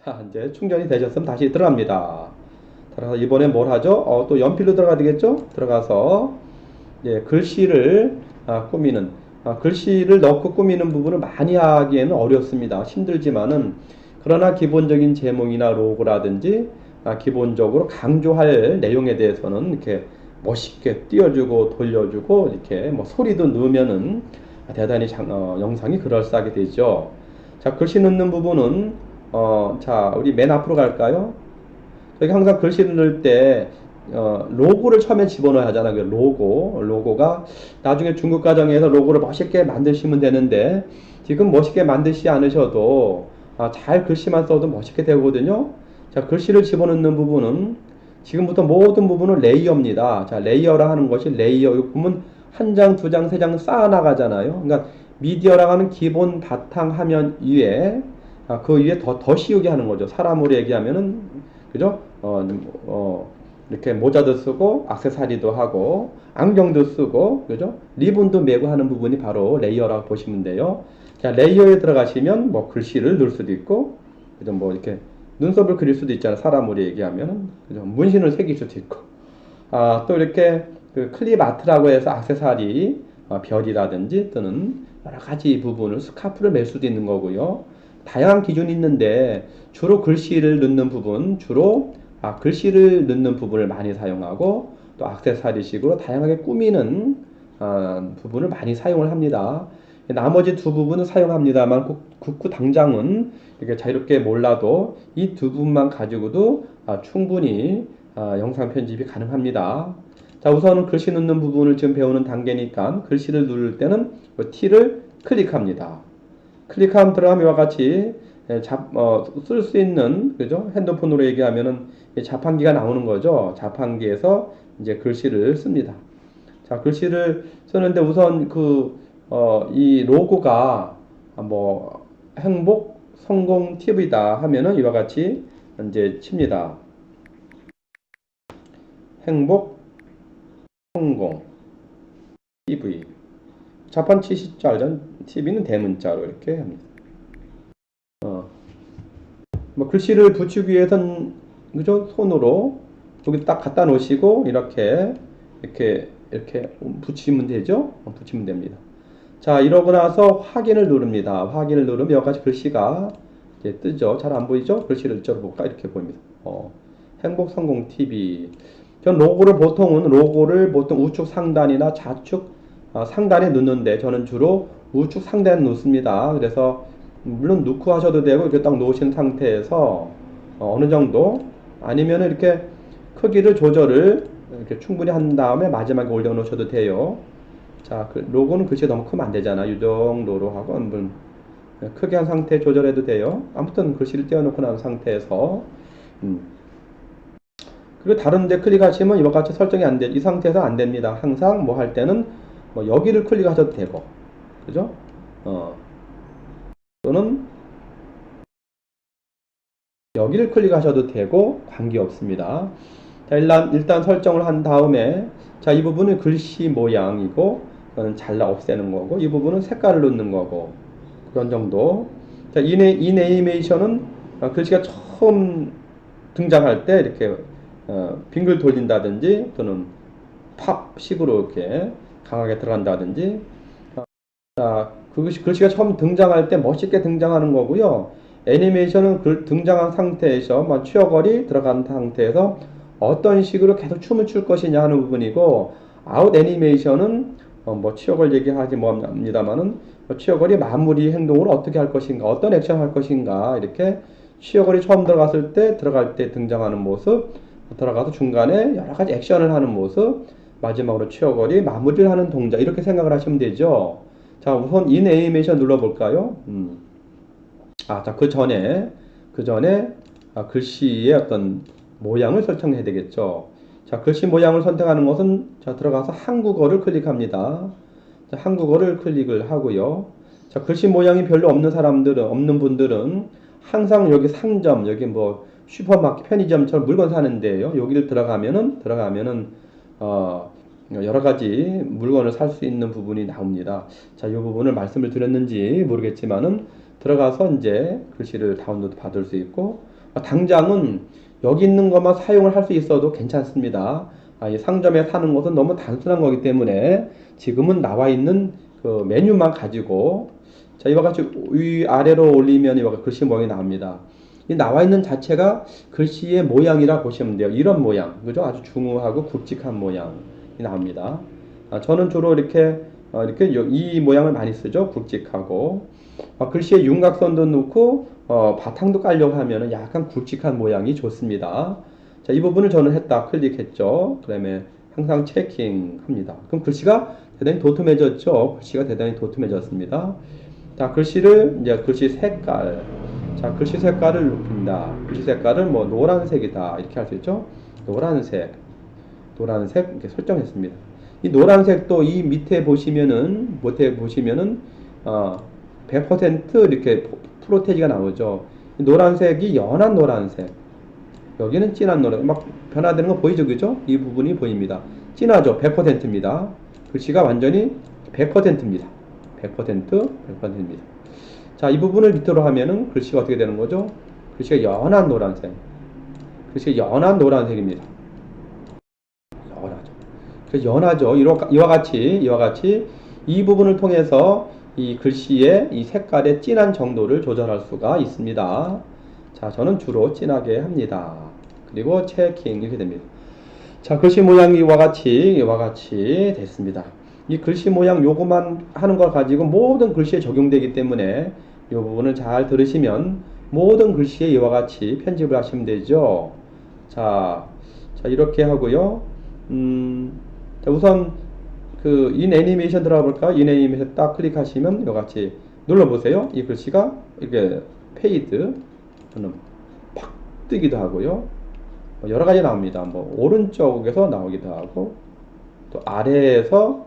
자, 이제 충전이 되셨으면 다시 들어갑니다. 들어가서 이번에 뭘 하죠? 또 연필로 들어가야 되겠죠? 들어가서 글씨를 꾸미는 글씨를 넣고 꾸미는 부분을 많이 하기에는 어렵습니다. 힘들지만은 그러나 기본적인 제목이나 로고라든지 기본적으로 강조할 내용에 대해서는 이렇게 멋있게 띄워주고 돌려주고 이렇게 뭐 소리도 넣으면은 대단히 영상이 그럴싸하게 되죠. 자, 글씨 넣는 부분은 자, 우리 맨 앞으로 갈까요? 저희 항상 글씨를 넣을 때 로고를 처음에 집어넣어야 하잖아요. 그 로고가 나중에 중급 과정에서 로고를 멋있게 만드시면 되는데 지금 멋있게 만드시지 않으셔도 잘 글씨만 써도 멋있게 되거든요. 자, 글씨를 집어넣는 부분은 지금부터 모든 부분은 레이어입니다. 자, 레이어라 하는 것이 레이어. 이거 보면 한 장, 두 장, 세 장 쌓아 나가잖아요. 그러니까 미디어라고 하는 기본 바탕 화면 위에 그 위에 더 씌우게 하는 거죠. 사람으로 얘기하면은 그죠? 이렇게 모자도 쓰고 액세서리도 하고 안경도 쓰고 그죠? 리본도 메고 하는 부분이 바로 레이어라고 보시면 돼요. 자, 레이어에 들어가시면 뭐 글씨를 넣을 수도 있고 그죠? 뭐 이렇게 눈썹을 그릴 수도 있잖아요. 사람으로 얘기하면은 그죠? 문신을 새길 수도 있고 또 이렇게 그 클립 아트라고 해서 액세서리 별이라든지 또는 여러 가지 부분을 스카프를 맬 수도 있는 거고요. 다양한 기준이 있는데 주로 글씨를 넣는 부분, 주로 글씨를 넣는 부분을 많이 사용하고 또 액세서리식으로 다양하게 꾸미는 부분을 많이 사용을 합니다. 나머지 두 부분은 사용합니다만 국구 당장은 이렇게 자유롭게 몰라도 이 두 부분만 가지고도 충분히 영상 편집이 가능합니다. 자, 우선은 글씨 넣는 부분을 지금 배우는 단계니까 글씨를 누를 때는 T를 클릭합니다. 클릭하면 들어가면 이와 같이 쓸 수 있는 그죠? 핸드폰으로 얘기하면은 자판기가 나오는 거죠. 자판기에서 이제 글씨를 씁니다. 자, 글씨를 쓰는데 우선 이 로고가 뭐 행복 성공 TV다 하면은 이와 같이 이제 칩니다. 행복 성공 TV. 자판 치실 줄 알죠? TV는 대문자로 이렇게 합니다. 뭐 글씨를 붙이기 위해선 그죠? 손으로 여기 딱 갖다 놓으시고 이렇게 붙이면 되죠? 붙이면 됩니다. 자, 이러고 나서 확인을 누릅니다. 확인을 누르면 여러 가지 글씨가 이제 뜨죠. 잘 안 보이죠? 글씨를 이쪽으로 볼까? 이렇게 보입니다. 행복 성공 TV. 전 로고를 보통 우측 상단이나 좌측 상단에 넣는데 저는 주로 우측 상단에 놓습니다. 그래서 물론 넣고 하셔도 되고 이렇게 딱 놓으신 상태에서 어느 정도 아니면 이렇게 크기를 조절을 이렇게 충분히 한 다음에 마지막에 올려놓으셔도 돼요. 자, 로고는 글씨 너무 크면 안 되잖아. 이 정도로 하고 한번 크게 한 상태 조절해도 돼요. 아무튼 글씨를 떼어놓고 난 상태에서 그리고 다른 데 클릭하시면 이와 같이 설정이 안 돼. 이 상태에서 안 됩니다. 항상 뭐 할 때는 뭐 여기를 클릭하셔도 되고 그죠? 또는 여기를 클릭하셔도 되고 관계없습니다. 자, 일단 설정을 한 다음에 자, 이 부분은 글씨 모양이고 이거는 잘라 없애는 거고 이 부분은 색깔을 넣는 거고 그런 정도. 자, 이네이메이션은 글씨가 처음 등장할 때 이렇게 빙글 돌린다든지 또는 팝식으로 이렇게 강하게 들어간다든지 자, 글씨가 처음 등장할 때 멋있게 등장하는 거고요. 애니메이션은 등장한 상태에서 추억얼이 들어간 상태에서 어떤 식으로 계속 춤을 출 것이냐 하는 부분이고 아웃 애니메이션은 뭐 추억을 얘기하지 못합니다만은 추억얼이 마무리 행동을 어떻게 할 것인가 어떤 액션 할 것인가 이렇게 추억얼이 처음 들어갈 때 등장하는 모습 들어가서 중간에 여러 가지 액션을 하는 모습 마지막으로 추억얼이 마무리를 하는 동작 이렇게 생각을 하시면 되죠. 자, 우선 인 애니메이션 눌러볼까요? 자, 그 전에 글씨의 어떤 모양을 설정해야 되겠죠. 자, 글씨 모양을 선택하는 것은 자, 들어가서 한국어를 클릭합니다. 자, 한국어를 클릭을 하고요. 자, 글씨 모양이 별로 없는 분들은 항상 여기 상점, 여기 뭐 슈퍼마켓, 편의점처럼 물건 사는데요. 여기를 들어가면은 여러 가지 물건을 살 수 있는 부분이 나옵니다. 자, 이 부분을 말씀을 드렸는지 모르겠지만은 들어가서 이제 글씨를 다운로드 받을 수 있고 당장은 여기 있는 것만 사용을 할 수 있어도 괜찮습니다. 이 상점에 사는 것은 너무 단순한 거기 때문에 지금은 나와 있는 그 메뉴만 가지고 자, 이와 같이 위아래로 올리면 이와 같이 글씨 모양이 나옵니다. 이 나와 있는 자체가 글씨의 모양이라 보시면 돼요. 이런 모양, 그죠? 아주 중후하고 굵직한 모양이 나옵니다. 저는 주로 이렇게 이 모양을 많이 쓰죠. 굵직하고 글씨에 윤곽선도 넣고 바탕도 깔려고 하면은 약간 굵직한 모양이 좋습니다. 자, 이 부분을 저는 했다 클릭했죠. 그다음에 항상 체킹합니다. 그럼 글씨가 대단히 도톰해졌죠. 글씨가 대단히 도톰해졌습니다. 자, 글씨를 이제 글씨 색깔. 자, 글씨 색깔을 높인다. 글씨 색깔을 뭐 노란색이다. 이렇게 할 수 있죠. 노란색 이렇게 설정했습니다. 이 노란색도 이 밑에 보시면은 100% 이렇게 프로테지가 나오죠. 이 노란색이 연한 노란색. 여기는 진한 노란색. 막 변화되는 거 보이죠, 그죠? 이 부분이 보입니다. 진하죠. 100%입니다. 글씨가 완전히 100%입니다. 100%입니다. 자, 이 부분을 밑으로 하면은 글씨가 어떻게 되는 거죠? 글씨가 연한 노란색. 글씨가 연한 노란색입니다. 연하죠. 이와 같이 이 부분을 통해서 이 글씨의 이 색깔의 진한 정도를 조절할 수가 있습니다. 자, 저는 주로 진하게 합니다. 그리고 체킹 이렇게 됩니다. 자, 글씨 모양이 이와 같이 됐습니다. 이 글씨 모양 요거만 하는 걸 가지고 모든 글씨에 적용되기 때문에 이 부분을 잘 들으시면 모든 글씨에 이와 같이 편집을 하시면 되죠. 자, 이렇게 하고요. 자, 우선 인 애니메이션 들어가 볼까요? 인 애니메이션 딱 클릭하시면 이와 같이 눌러보세요. 이 글씨가 이렇게 페이드 또는 팍 뜨기도 하고요. 여러 가지 나옵니다. 뭐 오른쪽에서 나오기도 하고 또 아래에서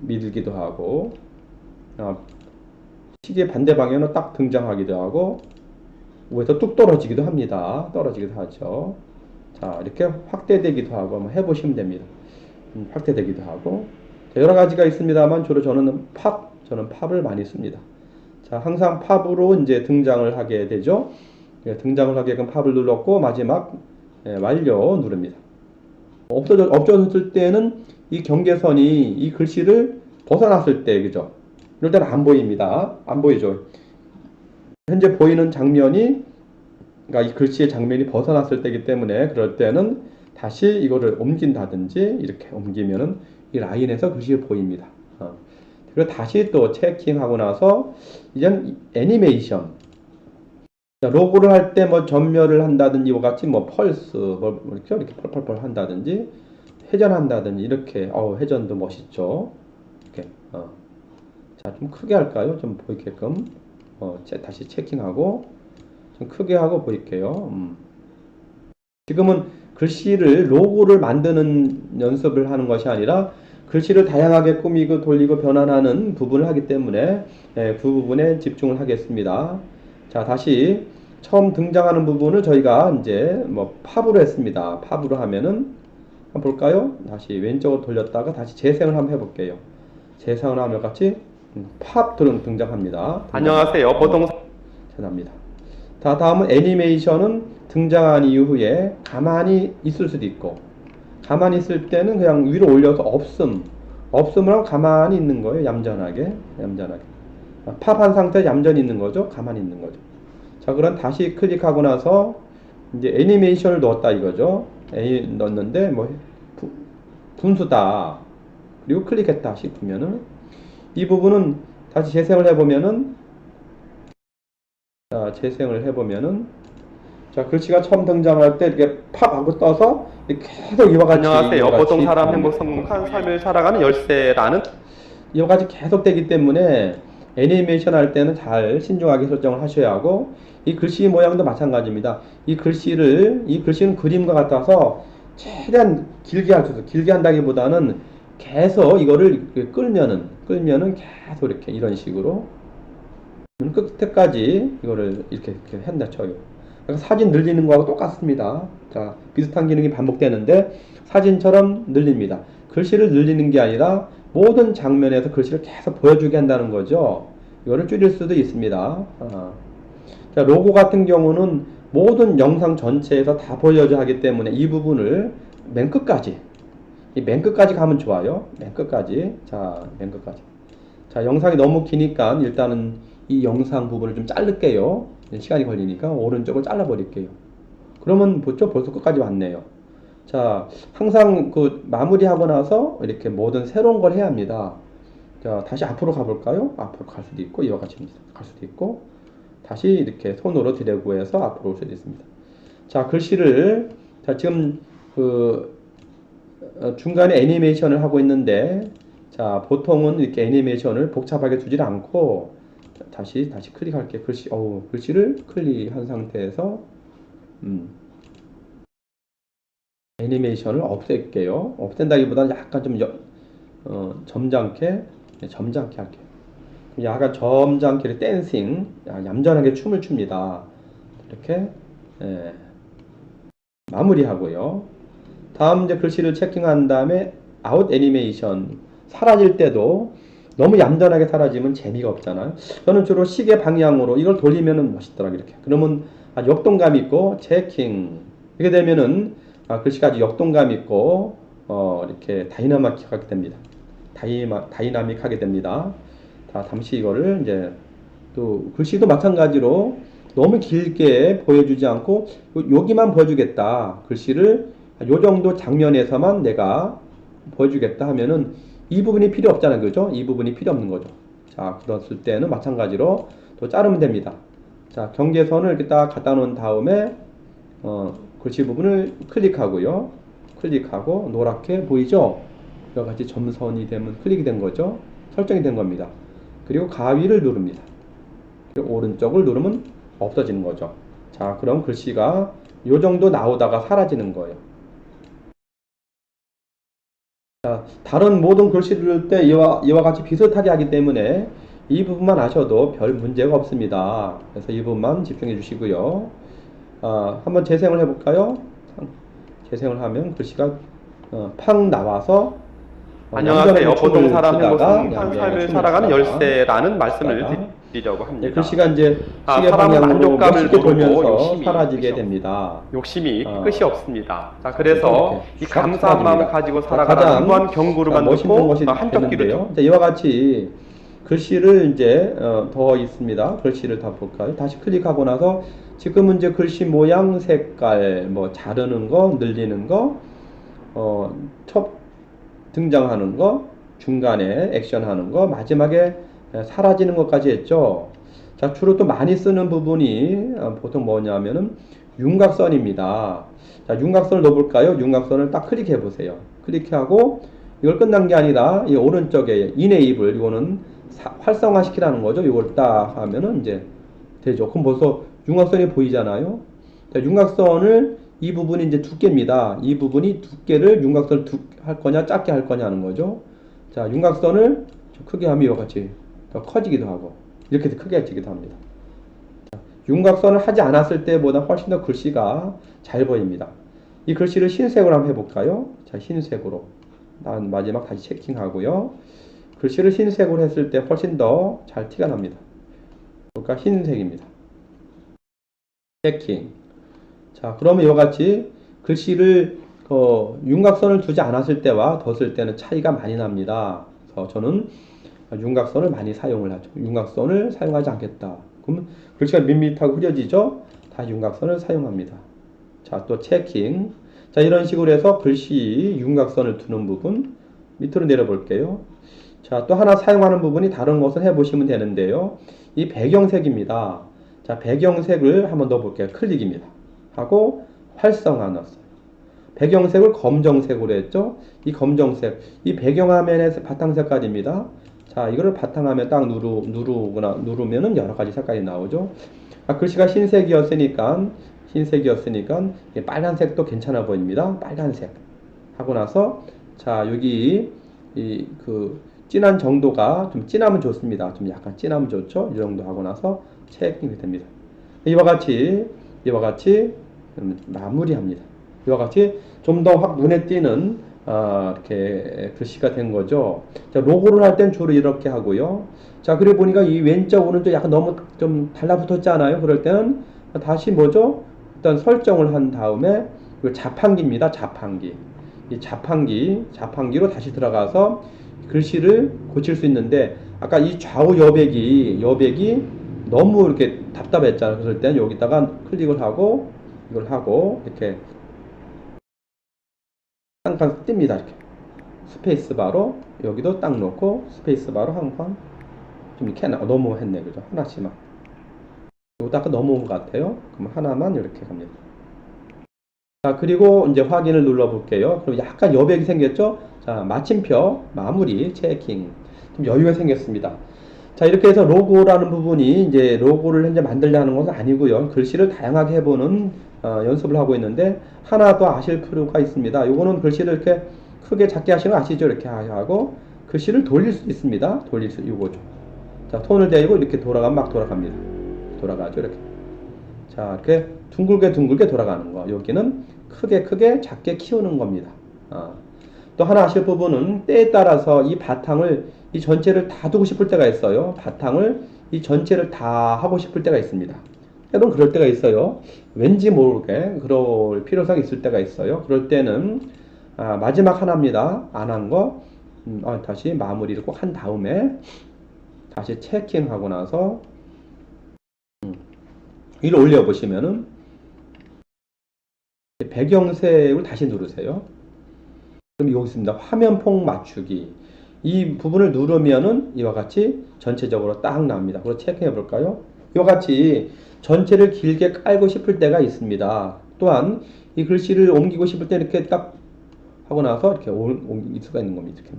밀기도 하고 시계 반대 방향으로 딱 등장하기도 하고 위에서 뚝 떨어지기도 합니다. 떨어지기도 하죠. 자, 이렇게 확대되기도 하고 한번 해보시면 됩니다. 확대되기도 하고 여러 가지가 있습니다만 주로 저는 팝을 많이 씁니다. 자, 항상 팝으로 이제 등장을 하게 되죠. 등장을 하게끔 팝을 눌렀고 마지막 완료 누릅니다. 없어졌을 때는 이 경계선이 이 글씨를 벗어났을 때, 그죠? 이럴 때는 안 보입니다. 안 보이죠. 현재 보이는 장면이, 그러니까 이 글씨의 장면이 벗어났을 때이기 때문에 그럴 때는 다시 이거를 옮긴다든지 이렇게 옮기면은 이 라인에서 글씨가 보입니다. 그리고 다시 또 체킹하고 나서 이제는 애니메이션. 로고를 할 때 뭐 전멸을 한다든지 이와 같이 뭐 펄스 이렇게 펄펄펄 한다든지 회전한다든지 이렇게 회전도 멋있죠. 이렇게 자, 좀 크게 할까요? 좀 보이게끔 다시 체킹하고 좀 크게 하고 보일게요. 지금은 글씨를 로고를 만드는 연습을 하는 것이 아니라 글씨를 다양하게 꾸미고 돌리고 변환하는 부분을 하기 때문에 그 부분에 집중을 하겠습니다. 자, 다시 처음 등장하는 부분을 저희가 이제 뭐 팝으로 했습니다. 팝으로 하면은 한번 볼까요? 다시 왼쪽으로 돌렸다가 다시 재생을 한번 해볼게요. 재생을 하면 같이 팝 등장합니다. 안녕하세요. 보동사 납니다. 다음은 애니메이션은 등장한 이후에 가만히 있을 수도 있고 가만히 있을 때는 그냥 위로 올려서 없음을 하고 가만히 있는 거예요. 얌전하게 팝한 상태에 얌전히 있는 거죠. 가만히 있는 거죠. 자, 그럼 다시 클릭하고 나서 이제 애니메이션을 넣었다 이거죠. 넣었는데 뭐 분수다. 그리고 클릭했다 싶으면은 이 부분은 다시 재생을 해보면은 자, 글씨가 처음 등장할 때 이렇게 팝 하고 떠서 계속 이와 같이 안녕하세요. 보통 사람 행복 성공한 삶을 살아가는 열쇠라는 이와 같이 계속 되기 때문에 애니메이션 할 때는 잘 신중하게 설정을 하셔야 하고 이 글씨 모양도 마찬가지입니다. 이 글씨는 그림과 같아서 최대한 길게 할 수 있어요. 길게 한다기보다는 계속 이거를 끌면은 계속 이렇게 이런 식으로 끝에까지 이거를 이렇게 한다 쳐요. 그러니까 사진 늘리는 거하고 똑같습니다. 자, 비슷한 기능이 반복되는데 사진처럼 늘립니다. 글씨를 늘리는 게 아니라 모든 장면에서 글씨를 계속 보여주게 한다는 거죠. 이거를 줄일 수도 있습니다. 자, 로고 같은 경우는 모든 영상 전체에서 다 보여줘야 하기 때문에 이 부분을 맨 끝까지, 이 맨 끝까지 가면 좋아요. 맨 끝까지. 자, 맨 끝까지. 자, 영상이 너무 기니까 일단은 이 영상 부분을 좀 자를게요. 시간이 걸리니까 오른쪽을 잘라버릴게요. 그러면 벌써 끝까지 왔네요. 자, 항상 그 마무리하고 나서 이렇게 모든 새로운 걸 해야 합니다. 자, 다시 앞으로 가볼까요? 앞으로 갈 수도 있고, 이와 같이 갈 수도 있고, 다시 이렇게 손으로 드래그 해서 앞으로 올 수도 있습니다. 자, 글씨를, 자, 지금 중간에 애니메이션을 하고 있는데, 자, 보통은 이렇게 애니메이션을 복잡하게 두질 않고, 자, 다시 클릭할게요. 글씨를 클릭한 상태에서, 애니메이션을 없앨게요. 없앤다기보다는 약간 좀 점잖게 할게요. 약간 점잖게 댄싱, 얌전하게 춤을 춥니다. 이렇게 마무리하고요. 다음 이제 글씨를 체킹한 다음에 아웃 애니메이션, 사라질 때도 너무 얌전하게 사라지면 재미가 없잖아요. 저는 주로 시계 방향으로 이걸 돌리면은 멋있더라고요. 이렇게. 그러면 아주 역동감 있고 체킹. 이렇게 되면은 글씨가 아주 역동감 있고 이렇게 다이나믹하게 됩니다. 다이나믹하게 됩니다. 자, 잠시 이거를 이제 또 글씨도 마찬가지로 너무 길게 보여주지 않고 여기만 보여주겠다. 글씨를 요 정도 장면에서만 내가 보여주겠다 하면은 이 부분이 필요 없잖아요. 그죠? 이 부분이 필요 없는 거죠. 자, 그랬을 때는 마찬가지로 또 자르면 됩니다. 자, 경계선을 이렇게 딱 갖다 놓은 다음에 글씨 부분을 클릭하고요. 클릭하고 노랗게 보이죠? 여러 가지 점선이 되면 클릭이 된 거죠. 설정이 된 겁니다. 그리고 가위를 누릅니다. 그리고 오른쪽을 누르면 없어지는 거죠. 자, 그럼 글씨가 요 정도 나오다가 사라지는 거예요. 자, 다른 모든 글씨를 누를 때 이와 같이 비슷하게 하기 때문에 이 부분만 아셔도 별 문제가 없습니다. 그래서 이 부분만 집중해 주시고요. 한번 재생을 해볼까요? 재생을 하면 글씨가 팍 나와서 안녕하세요. 보통 사람 행복한 얌전하게 삶을 춤을 살아가는 추다가 열쇠라는 말씀을 드리려고 합니다. 글씨가 이제 시계 사람은 방향으로 만족감을 멋있게 모르고 돌면서 욕심이 사라지게 끝이 됩니다. 욕심이 끝이 없습니다. 자, 그래서 이 이렇게 감사한 마음을 가지고 살아가는 가장 무한 경구로만 멋있는 놓고 것이 한쪽 길을 되는데요. 이와 같이 글씨를 이제 더 있습니다. 글씨를 다 볼까요? 다시 클릭하고 나서 지금은 이제 글씨 모양, 색깔, 뭐 자르는 거, 늘리는 거, 첫 등장하는 거, 중간에 액션하는 거, 마지막에 사라지는 것까지 했죠. 자, 주로 또 많이 쓰는 부분이 보통 뭐냐면은 윤곽선입니다. 자, 윤곽선을 넣어볼까요? 윤곽선을 딱 클릭해 보세요. 클릭하고 이걸 끝난 게 아니라 이 오른쪽에 이네이블 이거는 활성화 시키라는 거죠. 이걸 딱 하면은 이제 되죠. 그럼 벌써 윤곽선이 보이잖아요. 자, 윤곽선을 이 부분이 이제 두께입니다. 이 부분이 두께를 윤곽선을 할 거냐 작게 할 거냐 하는 거죠. 자, 윤곽선을 좀 크게 하면 이와 같이 더 커지기도 하고 이렇게 크게 지기도 합니다. 자, 윤곽선을 하지 않았을 때보다 훨씬 더 글씨가 잘 보입니다. 이 글씨를 흰색으로 한번 해볼까요? 자, 흰색으로 마지막 다시 체킹하고요. 글씨를 흰색으로 했을 때 훨씬 더 잘 티가 납니다. 그러니까 흰색입니다. 체킹. 자, 그러면 이와 같이 글씨를 윤곽선을 두지 않았을 때와 뒀을 때는 차이가 많이 납니다. 그래서 저는 윤곽선을 많이 사용을 하죠. 윤곽선을 사용하지 않겠다. 그러면 글씨가 밋밋하고 흐려지죠? 다시 윤곽선을 사용합니다. 자, 또 체킹. 자, 이런 식으로 해서 글씨 윤곽선을 두는 부분 밑으로 내려볼게요. 자, 또 하나 사용하는 부분이 다른 것을 해보시면 되는데요. 이 배경색입니다. 자, 배경색을 한번 넣어볼게요. 클릭입니다. 하고 활성화 넣었어요. 배경색을 검정색으로 했죠. 이 검정색, 이 배경화면의 바탕 색깔입니다. 자, 이거를 바탕화면 딱 누르면은 여러 가지 색깔이 나오죠. 글씨가 흰색이었으니까 빨간색도 괜찮아 보입니다. 빨간색 하고 나서 자, 여기 진한 정도가 좀 진하면 좋습니다. 좀 약간 진하면 좋죠. 이 정도 하고 나서 체킹이 됩니다. 이와 같이 마무리합니다. 이와 같이 좀 더 확 눈에 띄는 이렇게 글씨가 된 거죠. 자, 로고를 할 땐 주로 이렇게 하고요. 자, 그리고 보니까 이 왼쪽 오른쪽 약간 너무 좀 달라붙었지 않아요? 그럴 때는 다시 뭐죠? 일단 설정을 한 다음에 이거 자판기입니다. 자판기. 이 자판기로 다시 들어가서 글씨를 고칠 수 있는데 아까 이 좌우 여백이 너무 이렇게 답답했잖아요. 그럴 때는 여기다가 클릭을 하고 이걸 하고 이렇게 딴칸 띱니다. 이렇게 스페이스바로 여기도 딱 놓고 스페이스바로 한 칸 좀 이렇게 너무 했네. 그죠? 하나씩만. 이것도 아까 넘어온 것 같아요. 그럼 하나만 이렇게 갑니다. 자, 그리고 이제 확인을 눌러 볼게요. 그럼 약간 여백이 생겼죠? 자, 마침표, 마무리, 체킹. 좀 여유가 생겼습니다. 자, 이렇게 해서 로고라는 부분이 이제 로고를 현재 만들려는 것은 아니고요. 글씨를 다양하게 해보는 연습을 하고 있는데 하나 더 아실 필요가 있습니다. 요거는 글씨를 이렇게 크게 작게 하시는 거 아시죠? 이렇게 하고 글씨를 돌릴 수 있습니다. 요거죠. 자, 손을 대고 이렇게 돌아가면 막 돌아갑니다. 돌아가죠. 이렇게. 자, 이렇게 둥글게 돌아가는 거. 여기는 크게 작게 키우는 겁니다. 또 하나 아실 부분은 때에 따라서 이 바탕을 이 전체를 다 두고 싶을 때가 있어요. 바탕을 이 전체를 다 하고 싶을 때가 있습니다. 때론 그럴 때가 있어요. 왠지 모르게 그럴 필요성이 있을 때가 있어요. 그럴 때는 마지막 하나입니다. 안 한 거 다시 마무리를 꼭 한 다음에 다시 체킹하고 나서 위로 올려 보시면은 배경색을 다시 누르세요. 그럼 여기 있습니다. 화면폭 맞추기. 이 부분을 누르면은 이와 같이 전체적으로 딱 나옵니다. 그리고 체크해 볼까요? 이와 같이 전체를 길게 깔고 싶을 때가 있습니다. 또한 이 글씨를 옮기고 싶을 때 이렇게 딱 하고 나서 이렇게 옮길 수가 있는 겁니다. 이렇게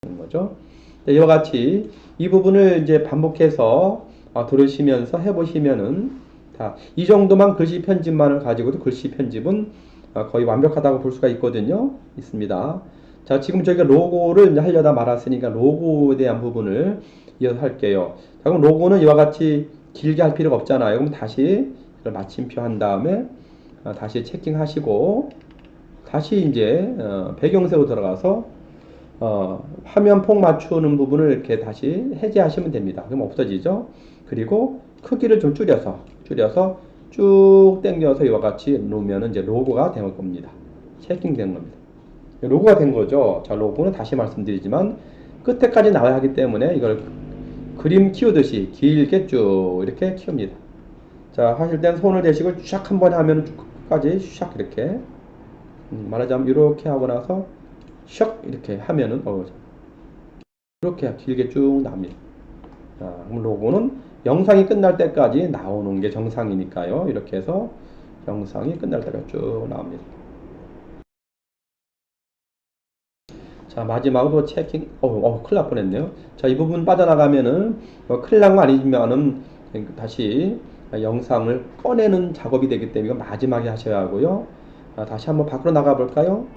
하는 거죠. 이와 같이 이 부분을 이제 반복해서 들으시면서 해보시면은 이 정도만 글씨 편집만을 가지고도 글씨 편집은 거의 완벽하다고 볼 수가 있습니다. 자, 지금 저희가 로고를 이제 하려다 말았으니까 로고에 대한 부분을 이어서 할게요. 자, 그럼 로고는 이와 같이 길게 할 필요가 없잖아요. 그럼 다시 마침표 한 다음에 다시 체킹하시고 다시 이제 배경색으로 들어가서 화면 폭 맞추는 부분을 이렇게 다시 해제하시면 됩니다. 그럼 없어지죠. 그리고 크기를 좀 줄여서 쭉 당겨서 이와 같이 놓으면 이제 로고가 된 겁니다. 체킹된 겁니다. 로고가 된 거죠. 자, 로고는 다시 말씀드리지만 끝에까지 나와야 하기 때문에 이걸 그림 키우듯이 길게 쭉 이렇게 키웁니다. 자, 하실 땐 손을 대시고 샥 한 번에 하면 끝까지 샥 이렇게 말하자면 이렇게 하고 나서 샥 이렇게 하면은 이렇게 길게 쭉 나옵니다. 자, 그럼 로고는 영상이 끝날 때까지 나오는 게 정상이니까요. 이렇게 해서 영상이 끝날 때까지 쭉 나옵니다. 자, 마지막으로 체킹. 큰일 날 뻔했네요. 자, 이 부분 빠져나가면은 큰일 난 거 아니지만은 다시 영상을 꺼내는 작업이 되기 때문에 마지막에 하셔야 하고요. 다시 한번 밖으로 나가 볼까요?